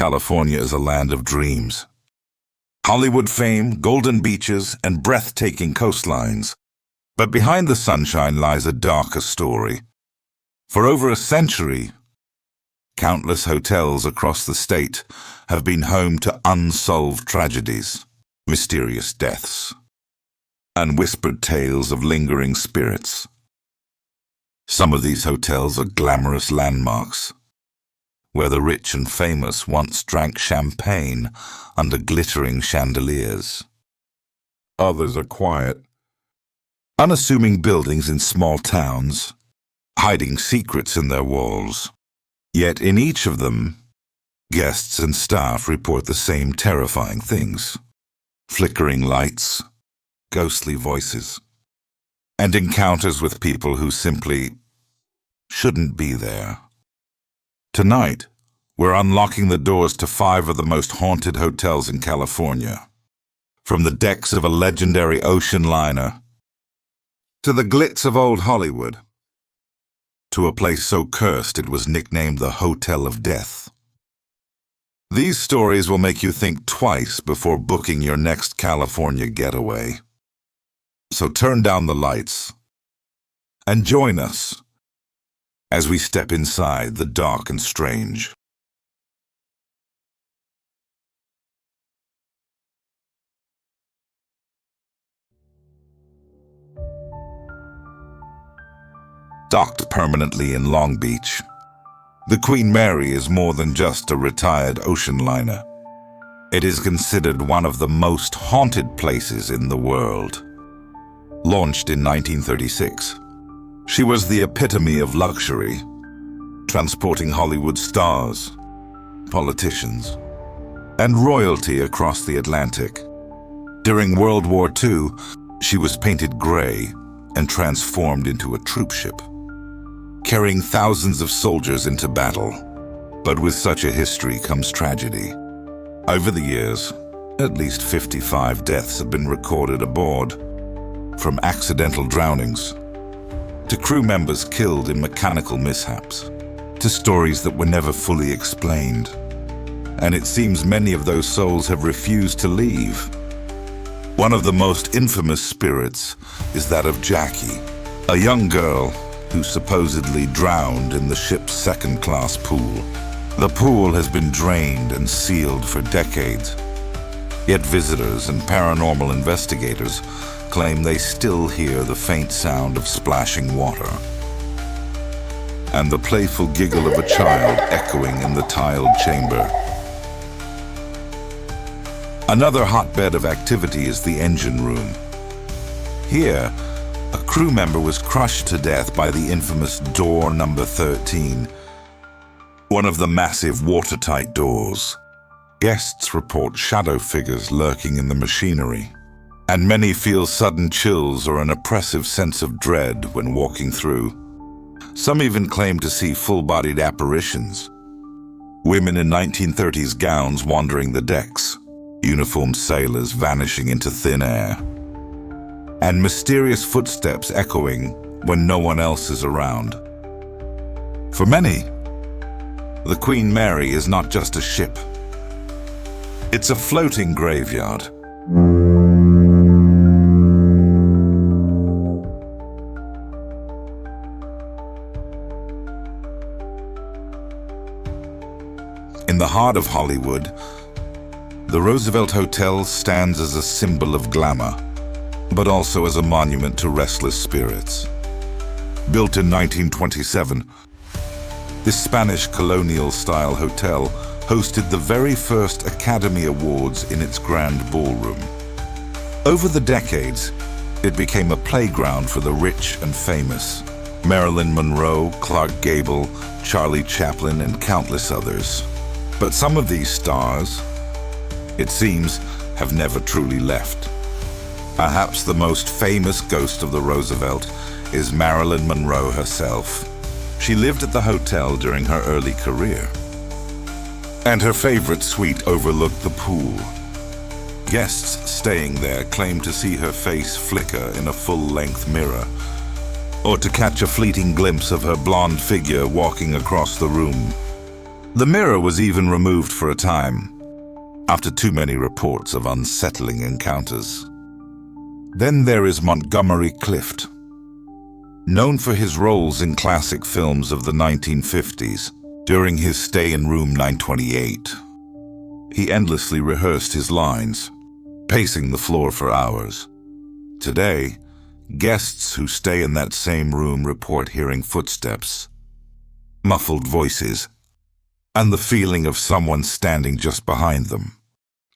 California is a land of dreams. Hollywood fame, golden beaches, and breathtaking coastlines. But behind the sunshine lies a darker story. For over a century, countless hotels across the state have been home to unsolved tragedies, mysterious deaths, and whispered tales of lingering spirits. Some of these hotels are glamorous landmarks, where the rich and famous once drank champagne under glittering chandeliers. Others are quiet, unassuming buildings in small towns, hiding secrets in their walls. Yet in each of them, guests and staff report the same terrifying things: flickering lights, ghostly voices, and encounters with people who simply shouldn't be there. Tonight, we're unlocking the doors to 5 of the most haunted hotels in California. From the decks of a legendary ocean liner, to the glitz of old Hollywood, to a place so cursed it was nicknamed the Hotel of Death. These stories will make you think twice before booking your next California getaway. So turn down the lights and join us as we step inside the dark and strange. Docked permanently in Long Beach, the Queen Mary is more than just a retired ocean liner. It is considered one of the most haunted places in the world. Launched in 1936, she was the epitome of luxury, transporting Hollywood stars, politicians, and royalty across the Atlantic. During World War II, she was painted gray and transformed into a troop ship, carrying thousands of soldiers into battle. But with such a history comes tragedy. Over the years, at least 55 deaths have been recorded aboard, from accidental drownings to crew members killed in mechanical mishaps, to stories that were never fully explained. And it seems many of those souls have refused to leave. One of the most infamous spirits is that of Jackie, a young girl who supposedly drowned in the ship's second-class pool. The pool has been drained and sealed for decades, yet visitors and paranormal investigators claim they still hear the faint sound of splashing water and the playful giggle of a child echoing in the tiled chamber. Another hotbed of activity is the engine room. Here, a crew member was crushed to death by the infamous door number 13, one of the massive watertight doors. Guests report shadow figures lurking in the machinery, and many feel sudden chills or an oppressive sense of dread when walking through. Some even claim to see full-bodied apparitions. Women in 1930s gowns wandering the decks, uniformed sailors vanishing into thin air, and mysterious footsteps echoing when no one else is around. For many, the Queen Mary is not just a ship. It's a floating graveyard. In the heart of Hollywood, the Roosevelt Hotel stands as a symbol of glamour, but also as a monument to restless spirits. Built in 1927, this Spanish colonial-style hotel hosted the very first Academy Awards in its grand ballroom. Over the decades, it became a playground for the rich and famous: Marilyn Monroe, Clark Gable, Charlie Chaplin, and countless others. But some of these stars, it seems, have never truly left. Perhaps the most famous ghost of the Roosevelt is Marilyn Monroe herself. She lived at the hotel during her early career, and her favorite suite overlooked the pool. Guests staying there claim to see her face flicker in a full-length mirror, or to catch a fleeting glimpse of her blonde figure walking across the room. The mirror was even removed for a time, after too many reports of unsettling encounters. Then there is Montgomery Clift. Known for his roles in classic films of the 1950s, during his stay in room 928, he endlessly rehearsed his lines, pacing the floor for hours. Today, guests who stay in that same room report hearing footsteps, muffled voices, and the feeling of someone standing just behind them.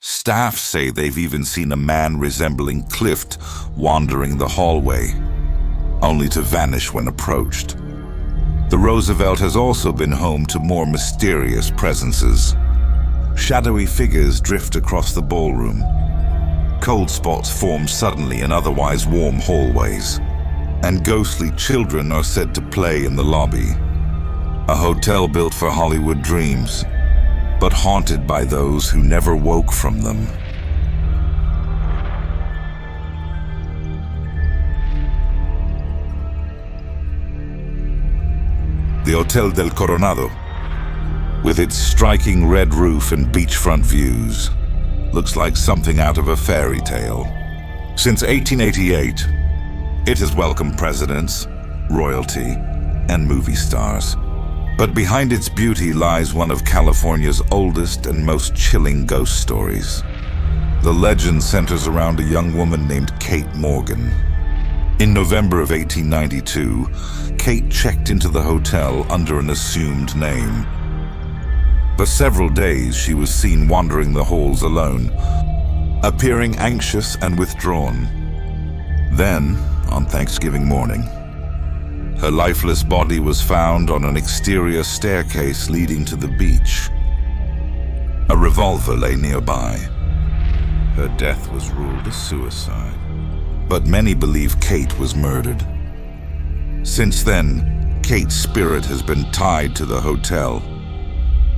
Staff say they've even seen a man resembling Clift wandering the hallway, only to vanish when approached. The Roosevelt has also been home to more mysterious presences. Shadowy figures drift across the ballroom. Cold spots form suddenly in otherwise warm hallways. And ghostly children are said to play in the lobby. A hotel built for Hollywood dreams, but haunted by those who never woke from them. The Hotel del Coronado, with its striking red roof and beachfront views, looks like something out of a fairy tale. Since 1888, it has welcomed presidents, royalty, and movie stars. But behind its beauty lies one of California's oldest and most chilling ghost stories. The legend centers around a young woman named Kate Morgan. In November of 1892, Kate checked into the hotel under an assumed name. For several days, she was seen wandering the halls alone, appearing anxious and withdrawn. Then, on Thanksgiving morning, her lifeless body was found on an exterior staircase leading to the beach. A revolver lay nearby. Her death was ruled a suicide, but many believe Kate was murdered. Since then, Kate's spirit has been tied to the hotel.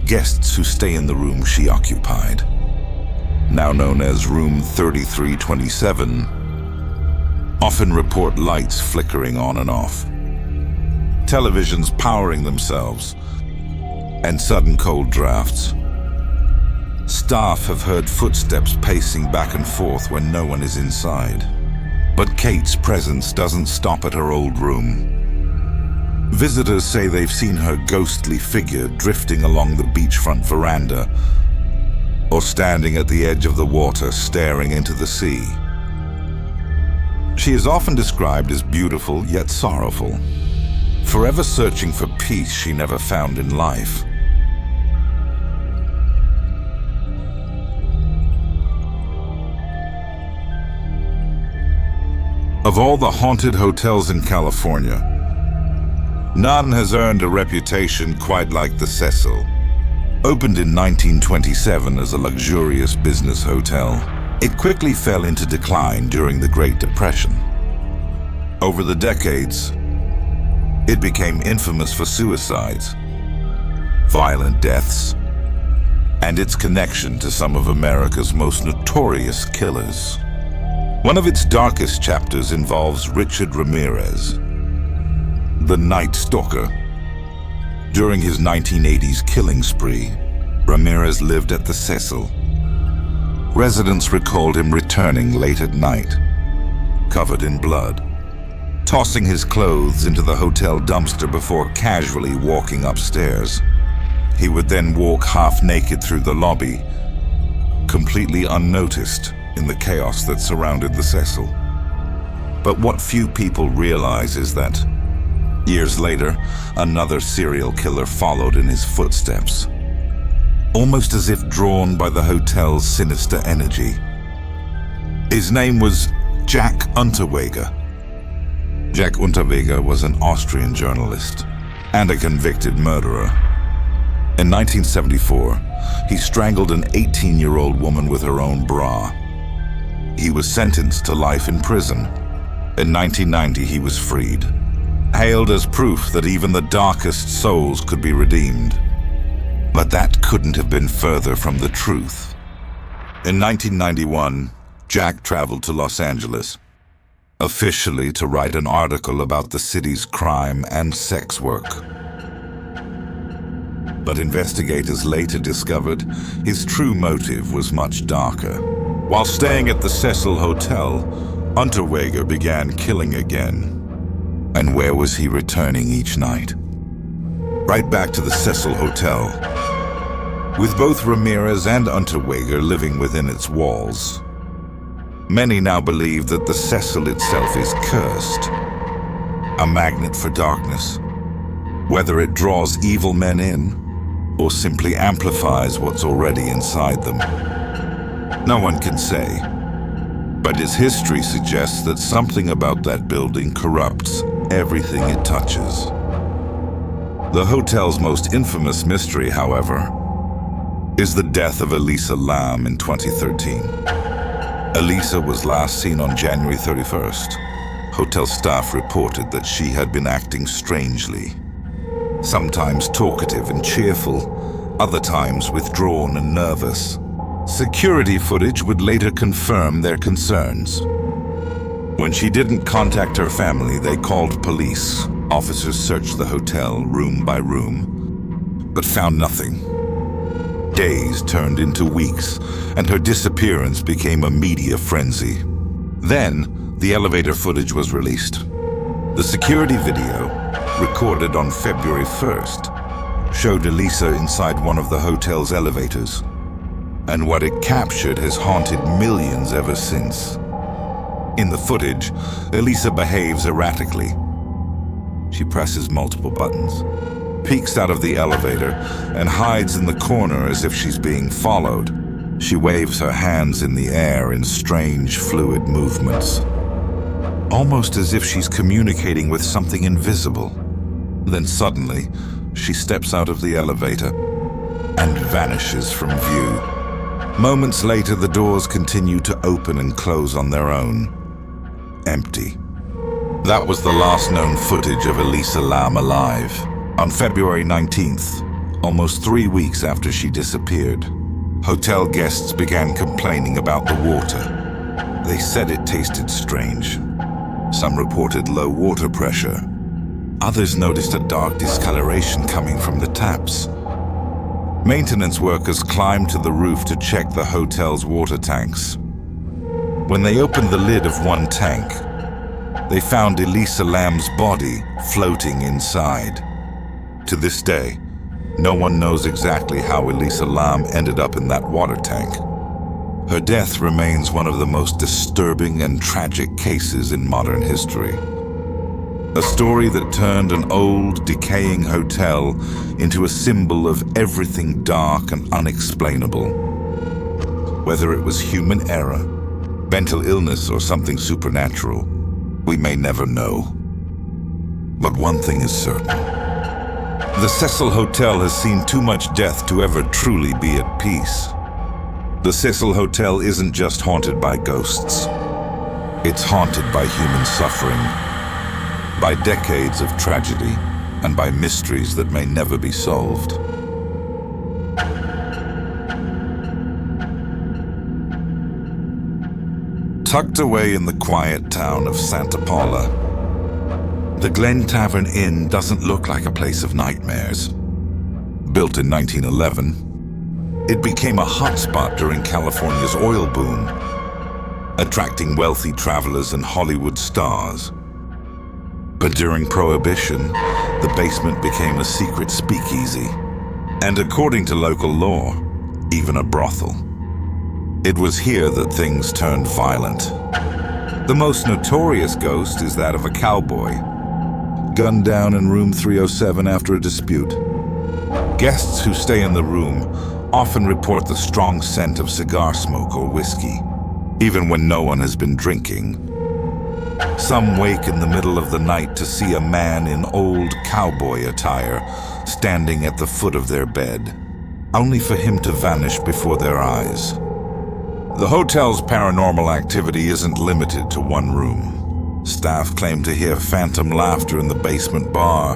Guests who stay in the room she occupied, now known as room 3327, often report lights flickering on and off, televisions powering themselves, and sudden cold drafts. Staff have heard footsteps pacing back and forth when no one is inside. But Kate's presence doesn't stop at her old room. Visitors say they've seen her ghostly figure drifting along the beachfront veranda, or standing at the edge of the water staring into the sea. She is often described as beautiful yet sorrowful, forever searching for peace she never found in life. Of all the haunted hotels in California, none has earned a reputation quite like the Cecil. Opened in 1927 as a luxurious business hotel, it quickly fell into decline during the Great Depression. Over the decades, it became infamous for suicides, violent deaths, and its connection to some of America's most notorious killers. One of its darkest chapters involves Richard Ramirez, the Night Stalker. During his 1980s killing spree, Ramirez lived at the Cecil. Residents recalled him returning late at night, covered in blood, tossing his clothes into the hotel dumpster before casually walking upstairs. He would then walk half naked through the lobby, completely unnoticed in the chaos that surrounded the Cecil. But what few people realize is that, years later, another serial killer followed in his footsteps, almost as if drawn by the hotel's sinister energy. His name was Jack Unterweger. Jack Unterweger was an Austrian journalist and a convicted murderer. In 1974, he strangled an 18-year-old woman with her own bra. He was sentenced to life in prison. In 1990, he was freed, hailed as proof that even the darkest souls could be redeemed. But that couldn't have been further from the truth. In 1991, Jack traveled to Los Angeles, officially to write an article about the city's crime and sex work. But investigators later discovered his true motive was much darker. While staying at the Cecil Hotel, Unterweger began killing again. And where was he returning each night? Right back to the Cecil Hotel. With both Ramirez and Unterweger living within its walls, many now believe that the Cecil itself is cursed, a magnet for darkness, whether it draws evil men in or simply amplifies what's already inside them. No one can say, but its history suggests that something about that building corrupts everything it touches. The hotel's most infamous mystery, however, is the death of Elisa Lam in 2013. Elisa was last seen on January 31st. Hotel staff reported that she had been acting strangely, sometimes talkative and cheerful, other times withdrawn and nervous. Security footage would later confirm their concerns. When she didn't contact her family, they called police. Officers searched the hotel room by room, but found nothing. Days turned into weeks, and her disappearance became a media frenzy. Then, the elevator footage was released. The security video, recorded on February 1st, showed Elisa inside one of the hotel's elevators. And what it captured has haunted millions ever since. In the footage, Elisa behaves erratically. She presses multiple buttons, peeks out of the elevator, and hides in the corner as if she's being followed. She waves her hands in the air in strange, fluid movements, almost as if she's communicating with something invisible. Then suddenly, she steps out of the elevator and vanishes from view. Moments later, the doors continue to open and close on their own. Empty. That was the last known footage of Elisa Lam alive. On February 19th, almost 3 weeks after she disappeared, hotel guests began complaining about the water. They said it tasted strange. Some reported low water pressure. Others noticed a dark discoloration coming from the taps. Maintenance workers climbed to the roof to check the hotel's water tanks. When they opened the lid of one tank, they found Elisa Lam's body floating inside. To this day, no one knows exactly how Elisa Lam ended up in that water tank. Her death remains one of the most disturbing and tragic cases in modern history. A story that turned an old, decaying hotel into a symbol of everything dark and unexplainable. Whether it was human error, mental illness, or something supernatural, we may never know. But one thing is certain. The Cecil Hotel has seen too much death to ever truly be at peace. The Cecil Hotel isn't just haunted by ghosts. It's haunted by human suffering, by decades of tragedy, and by mysteries that may never be solved. Tucked away in the quiet town of Santa Paula, the Glen Tavern Inn doesn't look like a place of nightmares. Built in 1911, it became a hotspot during California's oil boom, attracting wealthy travelers and Hollywood stars. But during Prohibition, the basement became a secret speakeasy, and according to local law, even a brothel. It was here that things turned violent. The most notorious ghost is that of a cowboy, gunned down in room 307 after a dispute. Guests who stay in the room often report the strong scent of cigar smoke or whiskey, even when no one has been drinking. Some wake in the middle of the night to see a man in old cowboy attire standing at the foot of their bed, only for him to vanish before their eyes. The hotel's paranormal activity isn't limited to one room. Staff claim to hear phantom laughter in the basement bar,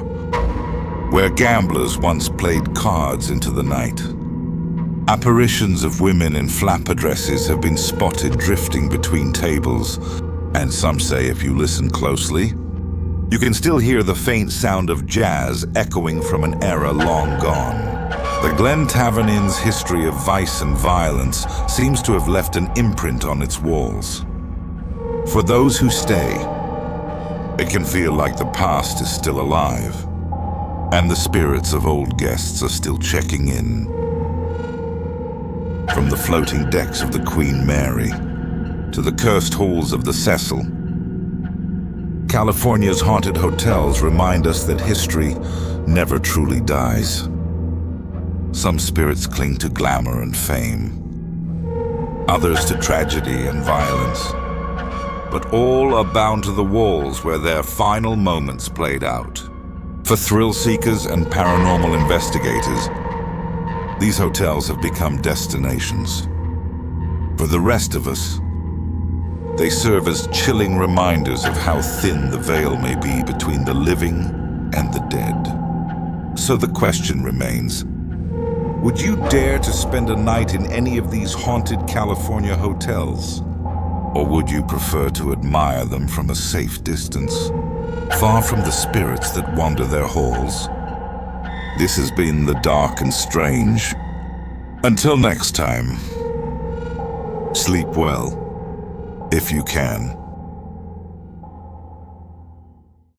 where gamblers once played cards into the night. Apparitions of women in flapper dresses have been spotted drifting between tables, and some say if you listen closely, you can still hear the faint sound of jazz echoing from an era long gone. The Glen Tavern Inn's history of vice and violence seems to have left an imprint on its walls. For those who stay, it can feel like the past is still alive, and the spirits of old guests are still checking in. From the floating decks of the Queen Mary to the cursed halls of the Cecil, California's haunted hotels remind us that history never truly dies. Some spirits cling to glamour and fame, others to tragedy and violence, but all are bound to the walls where their final moments played out. For thrill seekers and paranormal investigators, these hotels have become destinations. For the rest of us, they serve as chilling reminders of how thin the veil may be between the living and the dead. So the question remains, would you dare to spend a night in any of these haunted California hotels? Or would you prefer to admire them from a safe distance, far from the spirits that wander their halls? This has been The Dark and Strange. Until next time, sleep well, if you can.